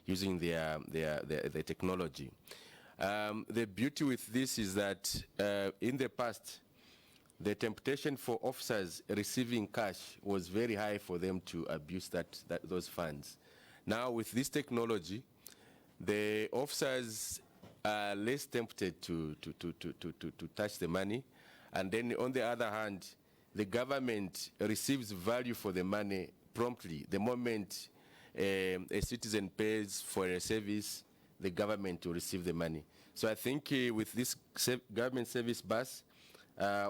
using their technology. The beauty with this is that in the past, the temptation for officers receiving cash was very high for them to abuse those funds. Now with this technology, the officers are less tempted to touch the money. And then on the other hand, the government receives value for the money promptly. The moment a citizen pays for a service, the government will receive the money. So I think with this government service bus,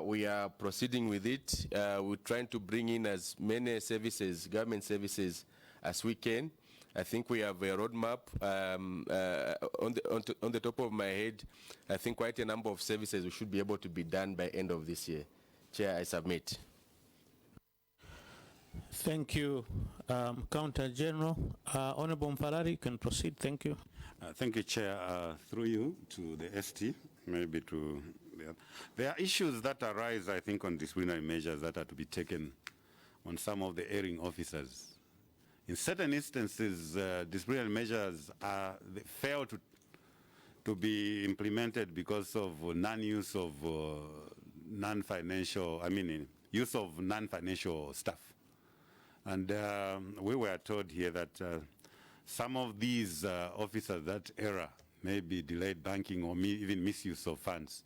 we are proceeding with it. We're trying to bring in as many services, government services, as we can. I think we have a roadmap. On the top of my head, I think quite a number of services should be able to be done by end of this year. Chair, I submit. Thank you, Counter General. Honorable Mfalari, you can proceed. Thank you. Thank you, Chair. Through you to the ST, maybe to there are issues that arise, I think, on disciplinary measures that are to be taken on some of the erring officers. In certain instances, disciplinary measures fail to be implemented because of non-use of use of non-financial staff. And we were told here that some of these officers that error, maybe delayed banking or even misuse of funds,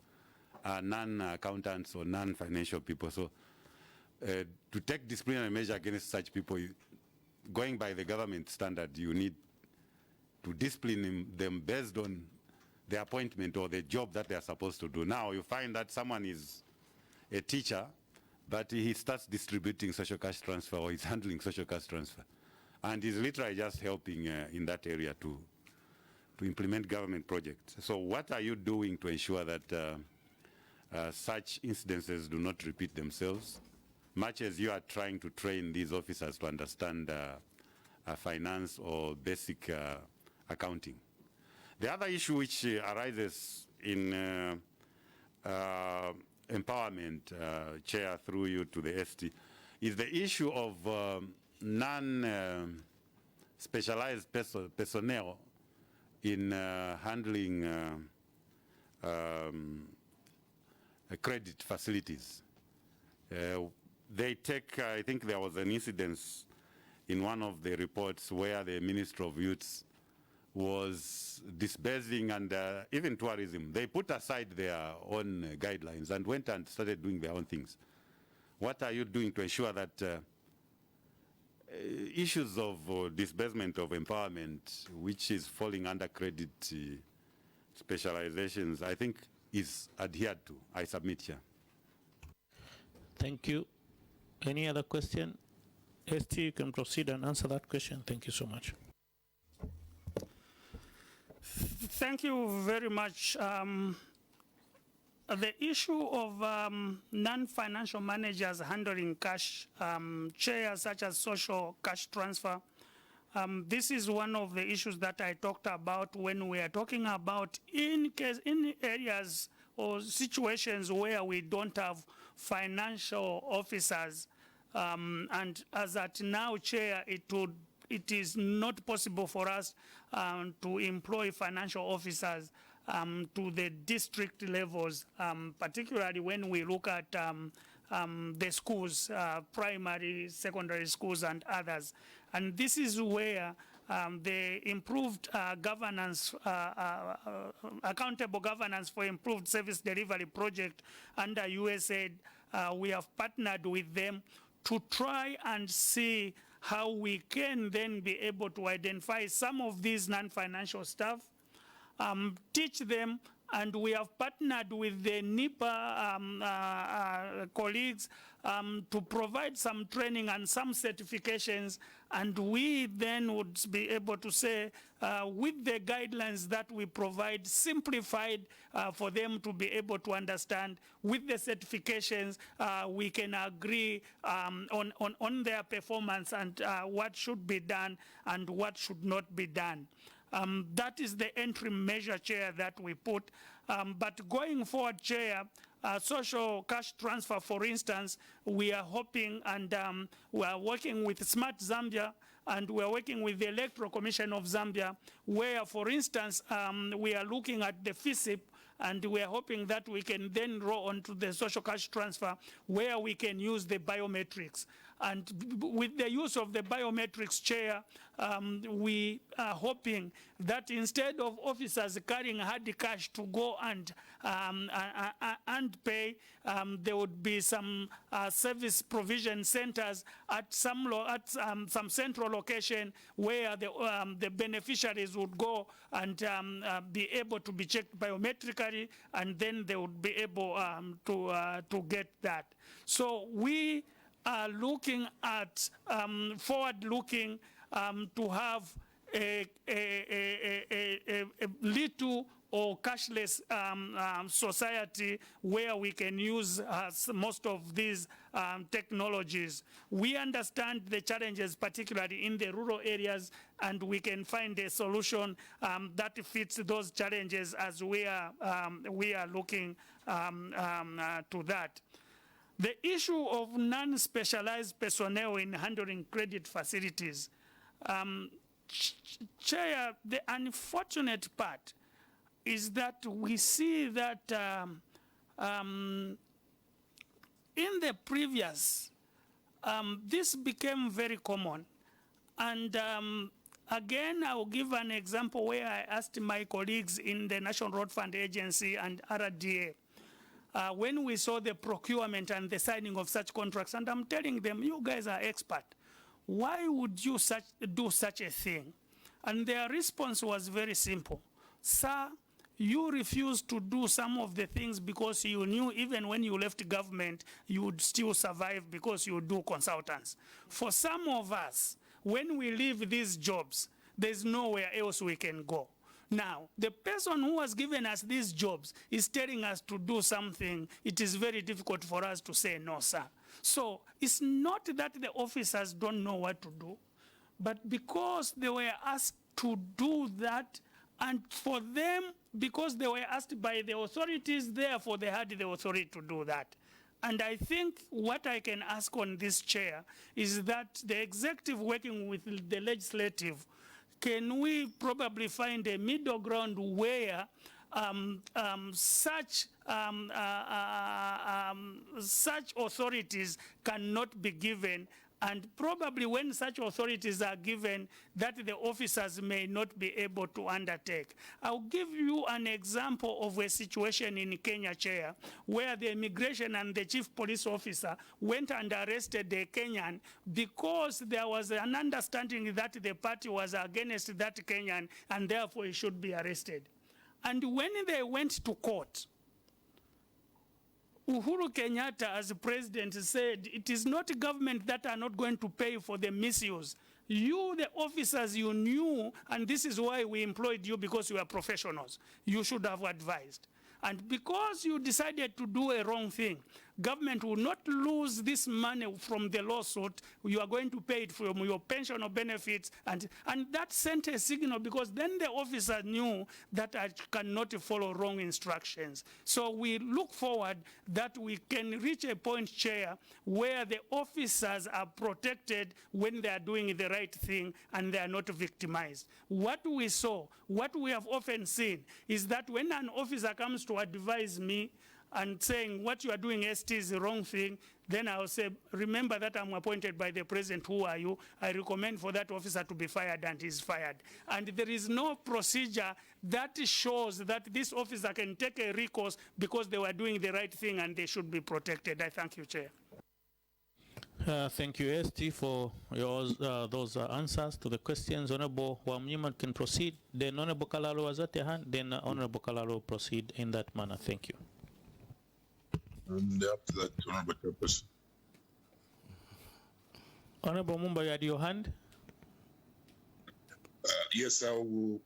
are non-accountants or non-financial people. So to take disciplinary measure against such people, going by the government standard, you need to discipline them based on the appointment or the job that they are supposed to do. Now you find that someone is a teacher, but he starts distributing social cash transfer or he's handling social cash transfer. And he's literally just helping in that area to implement government projects. So what are you doing to ensure that such incidences do not repeat themselves, much as you are trying to train these officers to understand finance or basic accounting? The other issue which arises in empowerment, Chair, through you to the ST, is the issue of non-specialized personnel in handling credit facilities. They take, I think there was an incident in one of the reports where the Minister of Youth was disbursing and even tourism. They put aside their own guidelines and went and started doing their own things. What are you doing to ensure that issues of disbursement of empowerment, which is falling under credit specializations, I think is adhered to? I submit here. Thank you. Any other question? ST, you can proceed and answer that question. Thank you so much. Thank you very much. The issue of non-financial managers handling cash, Chair, such as social cash transfer, this is one of the issues that I talked about when we are talking about in areas or situations where we don't have financial officers. And as at now, Chair, it is not possible for us to employ financial officers to the district levels, particularly when we look at the schools, primary, secondary schools, and others. And this is where the improved governance, accountable governance for improved service delivery project under USAID, we have partnered with them to try and see how we can then be able to identify some of these non-financial staff, teach them, and we have partnered with the NIPA colleagues to provide some training and some certifications, and we then would be able to say, with the guidelines that we provide, simplified for them to be able to understand, with the certifications, we can agree on their performance and what should be done and what should not be done. That is the entry measure, Chair, that we put. But going forward, Chair, social cash transfer, for instance, we are hoping and we are working with Smart Zambia and we are working with the Electoral Commission of Zambia, where, for instance, we are looking at the FISIP, and we are hoping that we can then roll on to the social cash transfer, where we can use the biometrics. And with the use of the biometrics, Chair, we are hoping that instead of officers carrying hard cash to go and pay, there would be some service provision centers at some central location where the beneficiaries would go and be able to be checked biometrically, and then they would be able to get that. So we are looking at forward-looking to have a little or cashless society where we can use most of these technologies. We understand the challenges, particularly in the rural areas, and we can find a solution that fits those challenges as we are looking to that. The issue of non-specialized personnel in handling credit facilities. Chair, the unfortunate part is that we see that in the previous, this became very common. And again, I will give an example where I asked my colleagues in the National Road Fund Agency and RDA, when we saw the procurement and the signing of such contracts, and I'm telling them, you guys are expert. Why would you do such a thing? And their response was very simple. Sir, you refused to do some of the things because you knew even when you left government, you would still survive because you do consultants. For some of us, when we leave these jobs, there's nowhere else we can go. Now, the person who has given us these jobs is telling us to do something. It is very difficult for us to say no, sir. So it's not that the officers don't know what to do, but because they were asked to do that, and for them, because they were asked by the authorities, therefore they had the authority to do that. And I think what I can ask on this chair is that the executive working with the legislative, can we probably find a middle ground where such authorities cannot be given, and probably when such authorities are given, that the officers may not be able to undertake. I'll give you an example of a situation in Kenya, Chair, where the immigration and the chief police officer went and arrested a Kenyan because there was an understanding that the party was against that Kenyan and therefore he should be arrested. And when they went to court, Uhuru Kenyatta, as president, said, it is not government that are not going to pay for the misuse. You, the officers, you knew, and this is why we employed you, because you are professionals. You should have advised. And because you decided to do a wrong thing, government will not lose this money from the lawsuit. You are going to pay it from your pension or benefits. And that sent a signal, because then the officer knew that I cannot follow wrong instructions. So we look forward that we can reach a point, Chair, where the officers are protected when they are doing the right thing and they are not victimized. What we saw, what we have often seen, is that when an officer comes to advise me and saying what you are doing, ST, is the wrong thing, then I'll say, remember that I'm appointed by the president, who are you? I recommend for that officer to be fired, and he's fired. And there is no procedure that shows that this officer can take a recourse because they were doing the right thing and they should be protected. I thank you, Chair. Thank you, ST, for those answers to the questions. Honorable Wamnyima can proceed. Then Honorable Kalalo was at your hand. Then Honorable Kalalo proceed in that manner. Thank you. And after that, Honorable Chairperson. Honorable Mumba, you had your hand? Yes, I will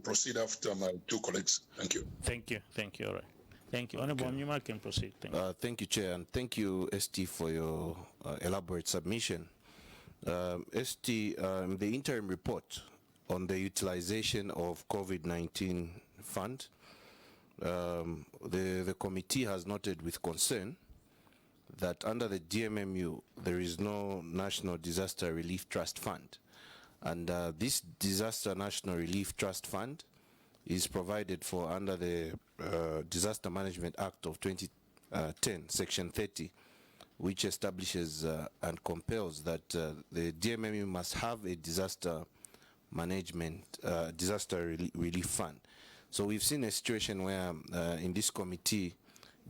proceed after my two colleagues. Thank you. Thank you. Thank you. All right. Thank you. Honorable Wamnyima can proceed. Thank you. Thank you, Chair, and thank you, ST, for your elaborate submission. ST, the interim report on the utilization of COVID-19 fund, the committee has noted with concern that under the DMMU, there is no National Disaster Relief Trust Fund. And this Disaster National Relief Trust Fund is provided for under the Disaster Management Act of 2010, Section 30, which establishes and compels that the DMMU must have a disaster management, relief fund. So we've seen a situation where in this committee,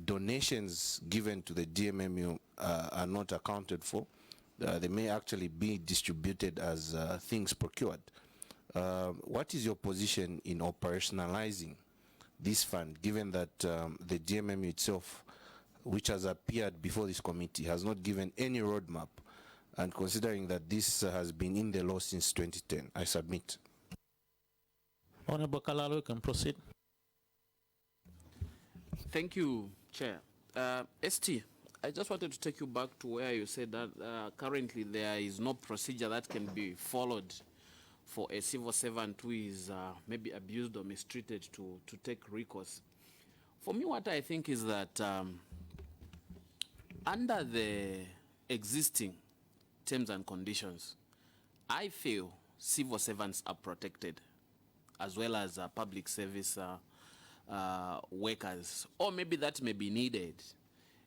donations given to the DMMU are not accounted for. They may actually be distributed as things procured. What is your position in operationalizing this fund, given that the DMMU itself, which has appeared before this committee, has not given any roadmap, and considering that this has been in the law since 2010? I submit. Honorable Kalalo, you can proceed. Thank you, Chair. ST, I just wanted to take you back to where you said that currently there is no procedure that can be followed for a civil servant who is maybe abused or mistreated to take recourse. For me, what I think is that under the existing terms and conditions, I feel civil servants are protected, as well as public service workers, or maybe that may be needed,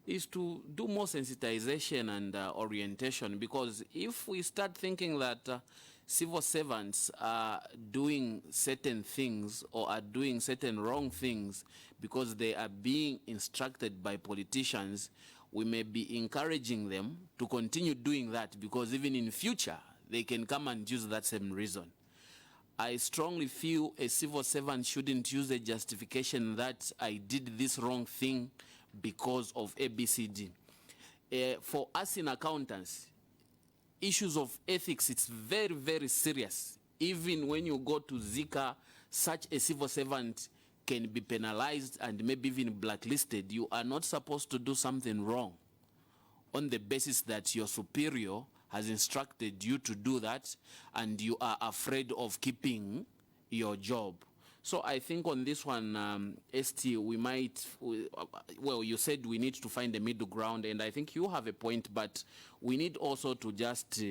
is to do more sensitization and orientation, because if we start thinking that civil servants are doing certain things or are doing certain wrong things because they are being instructed by politicians, we may be encouraging them to continue doing that, because even in future they can come and use that same reason. I strongly feel a civil servant shouldn't use a justification that I did this wrong thing because of ABCD. For us in accountants, issues of ethics, it's very, very serious. Even when you go to Zika, such a civil servant can be penalized and maybe even blacklisted. You are not supposed to do something wrong on the basis that your superior has instructed you to do that and you are afraid of keeping your job. So I think on this one, ST, we might, well, you said we need to find a middle ground, and I think you have a point, but we need also to just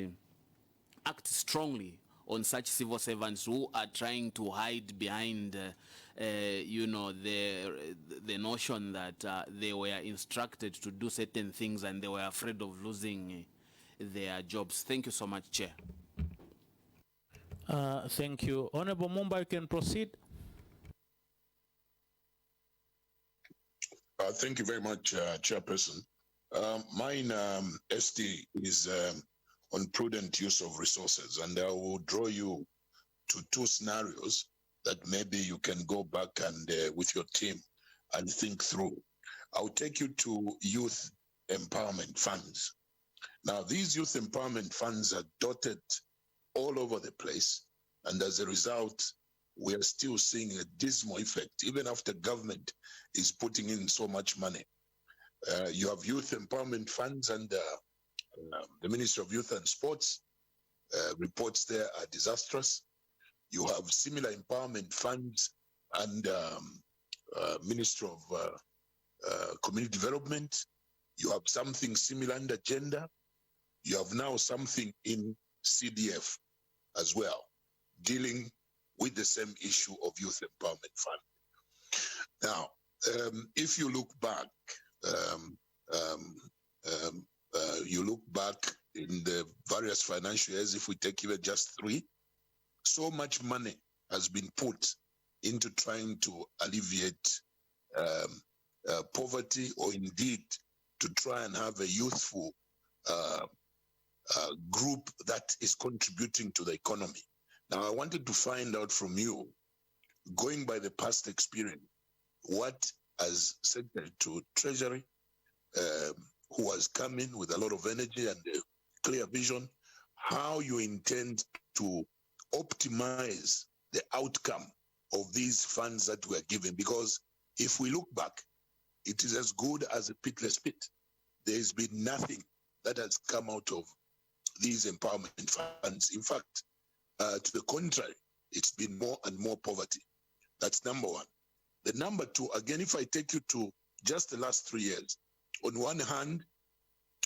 act strongly on such civil servants who are trying to hide behind, you know, the notion that they were instructed to do certain things and they were afraid of losing their jobs. Thank you so much, Chair. Thank you. Honorable Mumba, you can proceed. Thank you very much, Chairperson. Mine, ST, is on prudent use of resources, and I will draw you to two scenarios that maybe you can go back and with your team and think through. I'll take you to youth empowerment funds. Now, these youth empowerment funds are dotted all over the place, and as a result, we are still seeing a dismal effect, even after government is putting in so much money. You have youth empowerment funds, and the Ministry of Youth and Sports reports there are disastrous. You have similar empowerment funds and Ministry of Community Development. You have something similar under gender. You have now something in CDF as well, dealing with the same issue of youth empowerment fund. Now, if you look back, in the various financial years, if we take even just 3, so much money has been put into trying to alleviate poverty, or indeed to try and have a youthful group that is contributing to the economy. Now, I wanted to find out from you, going by the past experience, what, as Secretary to Treasury, who has come in with a lot of energy and a clear vision, how you intend to optimize the outcome of these funds that we are given. Because if we look back, it is as good as a pitless pit. There has been nothing that has come out of these empowerment funds. In fact, to the contrary, it's been more and more poverty. That's number one. The number two, again, if I take you to just the last 3 years, on one hand,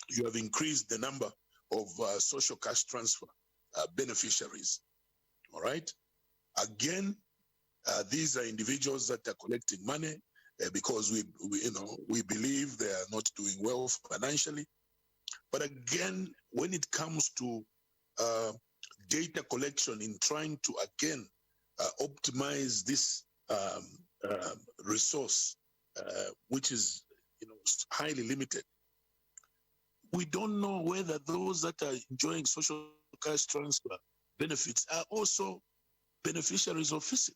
you have increased the number of social cash transfer beneficiaries. all right? Again, these are individuals that are collecting money because we believe they are not doing well financially. But again, when it comes to data collection in trying to again optimize this resource, which is highly limited, we don't know whether those that are enjoying social cash transfer benefits are also beneficiaries of FISIP,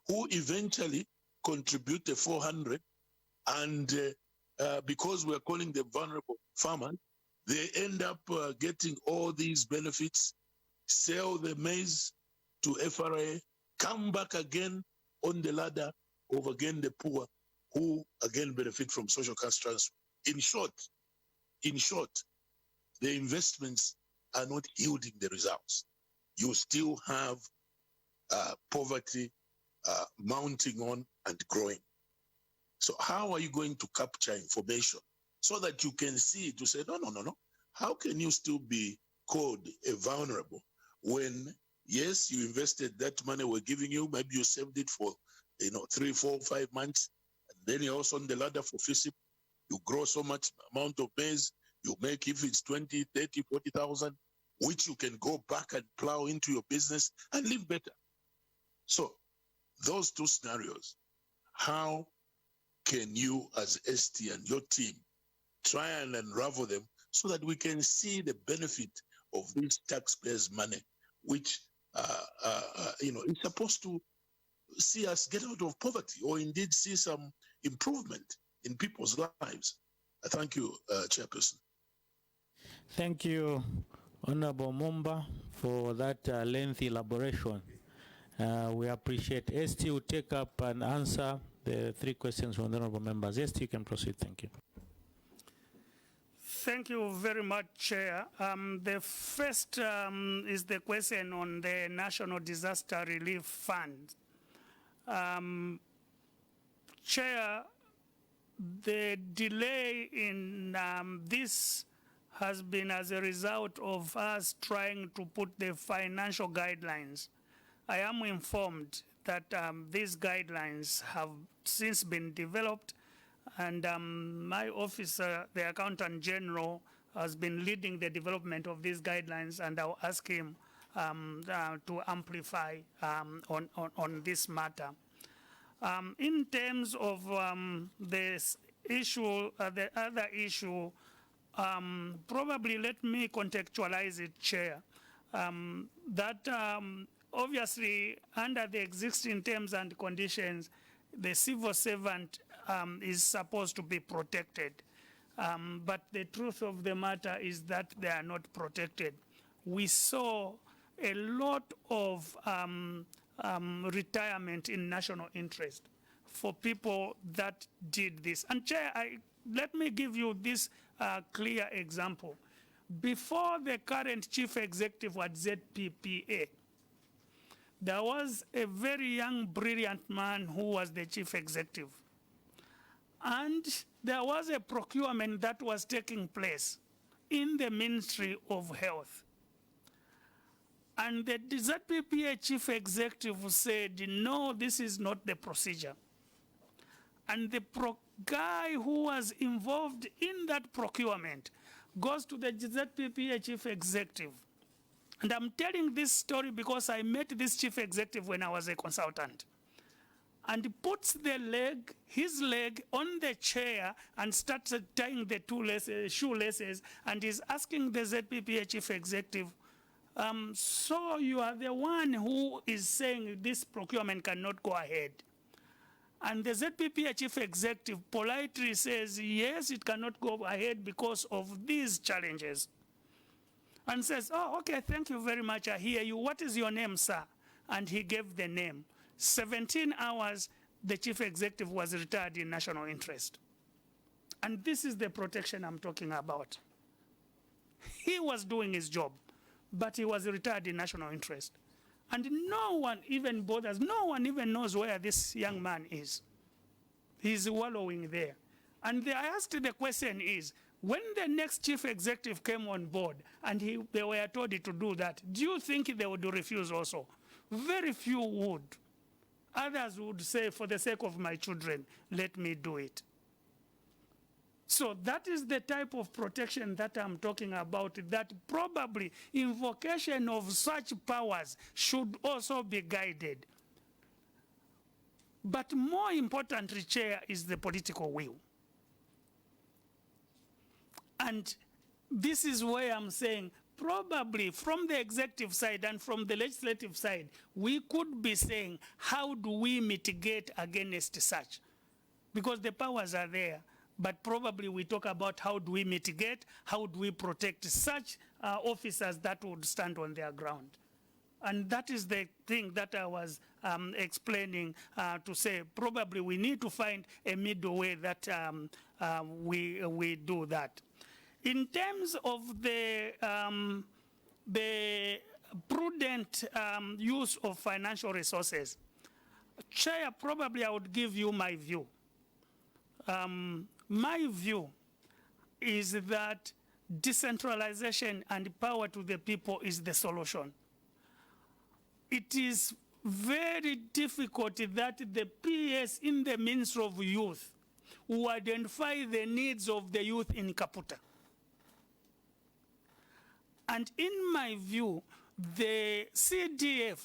who eventually contribute the 400, and because we're calling them vulnerable farmers, they end up getting all these benefits, sell the maize to FRA, come back again on the ladder of again the poor, who again benefit from social cash transfer. In short, the investments are not yielding the results. You still have poverty mounting on and growing. So how are you going to capture information so that you can see to say, no. How can you still be called a vulnerable when, yes, you invested that money we're giving you, maybe you saved it for 3, 4, 5 months, and then you're also on the ladder for FISIP, you grow so much amount of maize, you make, if it's 20, 30, 40,000, which you can go back and plow into your business and live better. So those two scenarios, how can you as ST and your team try and unravel them so that we can see the benefit of this taxpayers' money, which is supposed to see us get out of poverty or indeed see some improvement in people's lives? Thank you, Chairperson. Thank you, Honorable Mumba, for that lengthy elaboration. We appreciate. ST will take up and answer the 3 questions from the honorable members. ST, you can proceed. Thank you. Thank you very much, Chair. The first is the question on the National Disaster Relief Fund. Chair, the delay in this has been as a result of us trying to put the financial guidelines. I am informed that these guidelines have since been developed, and my officer, the Accountant General, has been leading the development of these guidelines, and I'll ask him to amplify on this matter. In terms of this issue, the other issue, probably let me contextualize it, Chair, that obviously under the existing terms and conditions, the civil servant is supposed to be protected. But the truth of the matter is that they are not protected. We saw a lot of retirement in national interest for people that did this. And Chair, let me give you this clear example. Before the current chief executive at ZPPA, there was a very young, brilliant man who was the chief executive. And there was a procurement that was taking place in the Ministry of Health. And the ZPPA chief executive said, no, this is not the procedure. And the guy who was involved in that procurement goes to the ZPPA chief executive. And I'm telling this story because I met this chief executive when I was a consultant. And he puts his leg on the chair and starts tying the shoelaces, and he's asking the ZPPA chief executive, so you are the one who is saying this procurement cannot go ahead. And the ZPPA chief executive politely says, yes, it cannot go ahead because of these challenges. And says, oh, okay, thank you very much, I hear you. What is your name, sir? And he gave the name. 17 hours, the chief executive was retired in national interest. And this is the protection I'm talking about. He was doing his job, but he was retired in national interest. And no one even bothers, no one even knows where this young man is. He's wallowing there. And I asked the question is, when the next chief executive came on board and they were told to do that, do you think they would refuse also? Very few would. Others would say, for the sake of my children, let me do it. So that is the type of protection that I'm talking about, that probably invocation of such powers should also be guided. But more importantly, Chair, is the political will. And this is where I'm saying, probably from the executive side and from the legislative side, we could be saying, how do we mitigate against such? Because the powers are there. But probably we talk about how do we mitigate, how do we protect such officers that would stand on their ground. And that is the thing that I was explaining to say, probably we need to find a middle way that we do that. In terms of the prudent use of financial resources, Chair, probably I would give you my view. My view is that decentralization and power to the people is the solution. It is very difficult that the PS in the Ministry of Youth will identify the needs of the youth in Kaputa. And in my view, the CDF,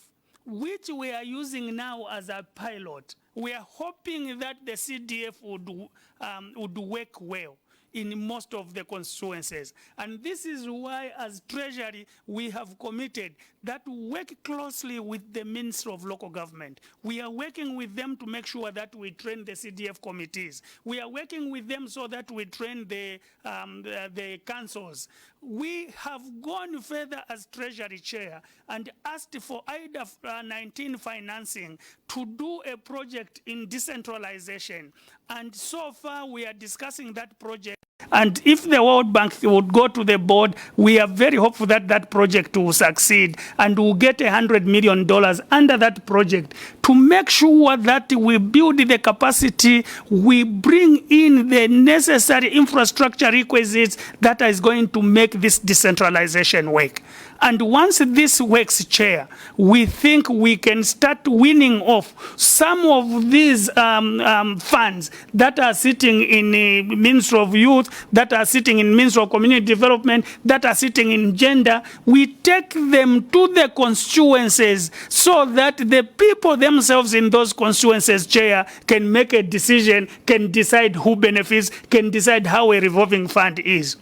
which we are using now as a pilot, we are hoping that the CDF would work well in most of the constituencies. And this is why, as Treasury, we have committed that we work closely with the Ministry of Local Government. We are working with them to make sure that we train the CDF committees. We are working with them so that we train the councils. We have gone further as Treasury Chair and asked for IDA 19 financing to do a project in decentralization. And so far, we are discussing that project. And if the World Bank would go to the board, we are very hopeful that that project will succeed and we'll get $100 million under that project to make sure that we build the capacity, we bring in the necessary infrastructure requisites that is going to make this decentralization work. And once this works, Chair, we think we can start winning off some of these funds that are sitting in the Ministry of Youth, that are sitting in Ministry of Community Development, that are sitting in gender. We take them to the constituencies so that the people themselves in those constituencies, Chair, can make a decision, can decide who benefits, can decide how a revolving fund is.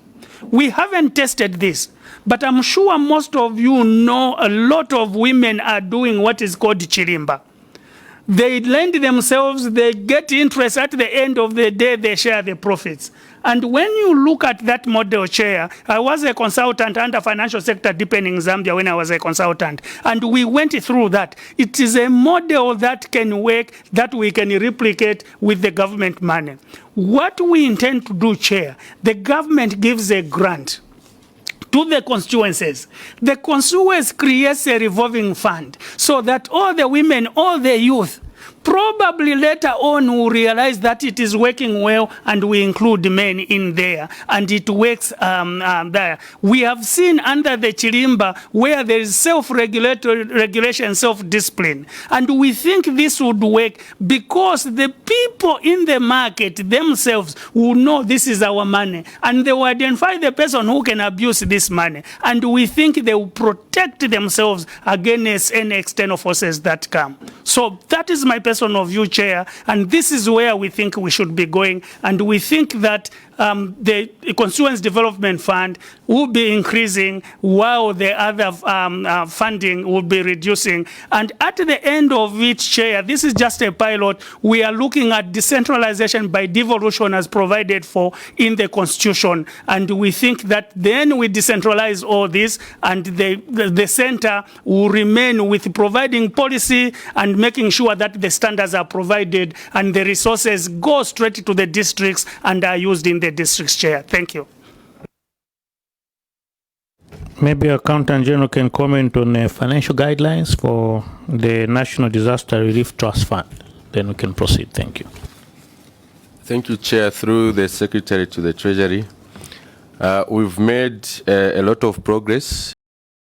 We haven't tested this. But I'm sure most of you know a lot of women are doing what is called chirimba. They lend themselves, they get interest, at the end of the day, they share the profits. And when you look at that model, Chair, I was a consultant under financial sector deepening Zambia when I was a consultant. And we went through that. It is a model that can work, that we can replicate with the government money. What we intend to do, Chair, the government gives a grant to the constituencies. The constituencies creates a revolving fund so that all the women, all the youth, probably later on will realize that it is working well and we include men in there and it works there. We have seen under the Chirimba where there is self-regulation, self-discipline. And we think this would work because the people in the market themselves will know this is our money and they will identify the person who can abuse this money. And we think they will protect themselves against any external forces that come. So that is my personal view, Chair, and this is where we think we should be going, and we think that the Constituency Development Fund will be increasing while the other funding will be reducing. And at the end of each, Chair, this is just a pilot, we are looking at decentralization by devolution as provided for in the Constitution. And we think that then we decentralize all this and the center will remain with providing policy and making sure that the standards are provided and the resources go straight to the districts and are used in the districts, Chair. Thank you. Maybe Accountant General can comment on the financial guidelines for the National Disaster Relief Trust Fund. Then we can proceed. Thank you. Thank you, Chair. Through the Secretary to the Treasury, we've made a lot of progress